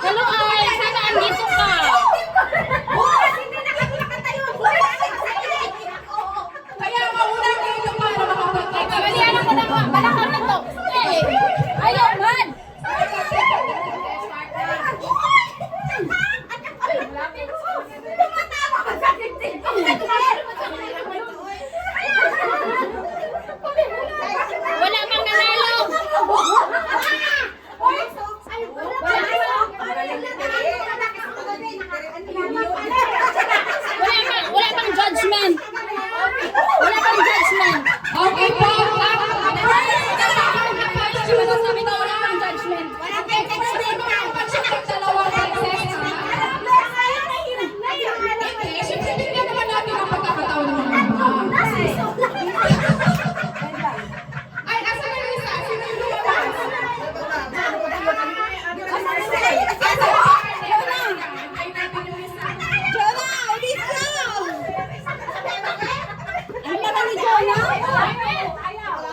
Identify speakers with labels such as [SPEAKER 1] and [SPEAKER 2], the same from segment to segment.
[SPEAKER 1] Hello, ay, sana andito ka.
[SPEAKER 2] Kaya mauna kayo para makapagkita.
[SPEAKER 1] Kagalianan ko na mo. Balakang na to. Ayaw man. Wala pang nanalo. Wala pang judgment. Wala pang judgment.
[SPEAKER 2] Okay po.
[SPEAKER 1] Sabi ko wala pang judgment.
[SPEAKER 2] Wala pang dalawang beses, ha? Hindi, siyempre bigyan naman natin ang pagkakataon ng mga iba. Ay, asa na yung isa? Sino yung lumabas? Ay, natin yung isa.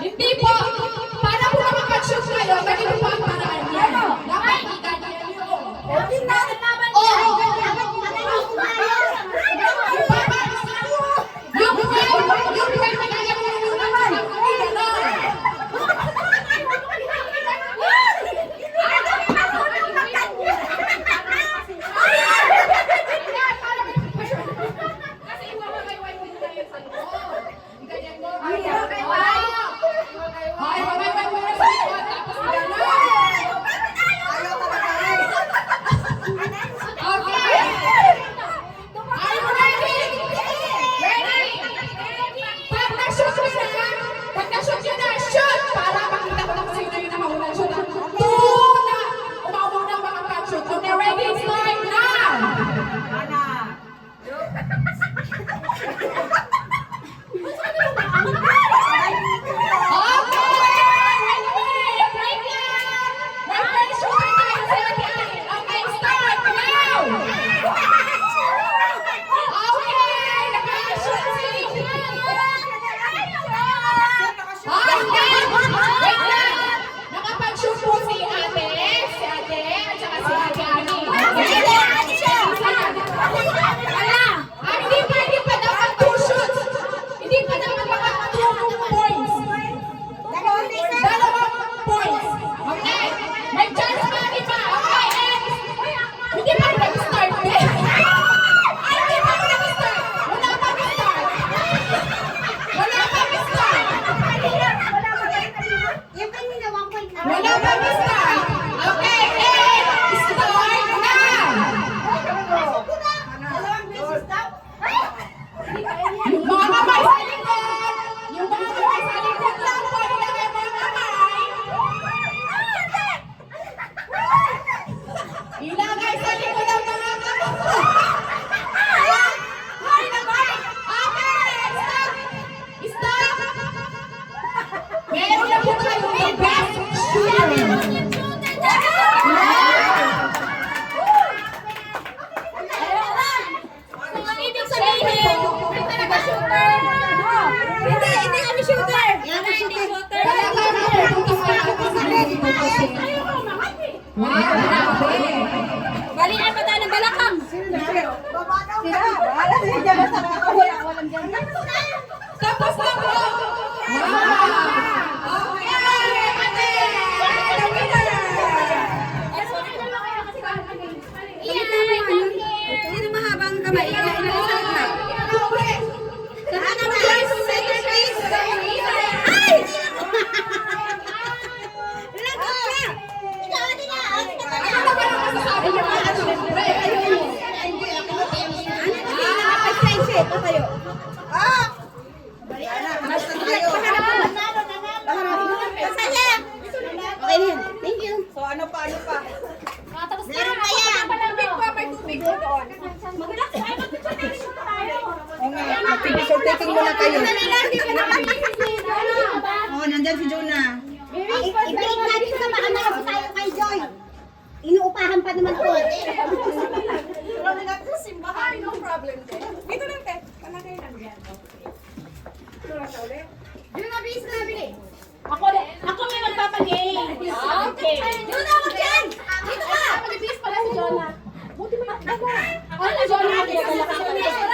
[SPEAKER 2] Hindi po. Para po makapag-shoot kayo, ganito po ang paraan niya. Dapat iganyan niyo. Yung friend na ganyan mo yung naman. Kasi iba magay-way mo na yun sa loob. Ganyan mo. Ay, magay-way mo na sa loob. Tapos gano'n. Okay. Are you ready? Ready? Pag na-shoot nyo na, shoot! Para makita ko na kung sino yung nakauna shoot. Two na umabaw na makapag-shoot. Okay, ready? Start now! Nakapag-shoot po si ate, at saka si ate Ani. Hindi pa dapat 2 shots. Hindi pa dapat maka 2 points. Dalawang points. Okay? May chance pa, di ba? Okay, and hindi pa ako nag-start. Hindi pa ako nag-start. Wala pa nag-start. Wala pa nag-start. Wala pa nag-start. Okay, and start now. Yung mga kamay sa likod. Yung mga kamay sa likod lang po. Ilagay mo yung kamay. Ilagay sa likod ang mga kamay. Okay, stop. Stop. Meron na po kayo yung best shooter.
[SPEAKER 1] Ibig sabihin, hindi kami shooter. Hindi shooter.
[SPEAKER 2] Kaya kami pupunta kayo ako sa dito kasi. Wow, grabe.
[SPEAKER 1] Balian pa tayo ng balakang.
[SPEAKER 2] Tapos na po. Wow. Okay, ate. The winner.
[SPEAKER 1] Sino mahabang kamay? Ilagay sa gitna. Saan ang place? Center place. Ay! Lagot ka! Ikaw, ate nga.
[SPEAKER 2] Ano ba ang masasabi niyo mga siyempre?
[SPEAKER 1] Pag-friendship, tayo. Okay na yan. Thank you.
[SPEAKER 3] Ano pa?
[SPEAKER 1] Meron pa yan.
[SPEAKER 2] May tubig.
[SPEAKER 1] Mag-relax. Ay, mag-picture tayo.
[SPEAKER 3] Oo nga, mag-picture taking muna kayo.
[SPEAKER 1] Dali lang, di ba naman?
[SPEAKER 3] Oo, nandyan si Jonah.
[SPEAKER 1] Ibalik natin sa baka mayroon tayo kay Joy. Inuupahan pa naman po.
[SPEAKER 3] Pero natin sa simbahan.
[SPEAKER 2] No problem, te. Dito lang, te. Palagay lang yan. Ito lang sa ulit.
[SPEAKER 1] Yung nabis na nabili.
[SPEAKER 2] Ako may magpapagame. Okay.
[SPEAKER 1] Jonah, wag dyan! Dito ka!
[SPEAKER 2] Manipis pala si Jonah. Buti mo yung Ano, Jonah?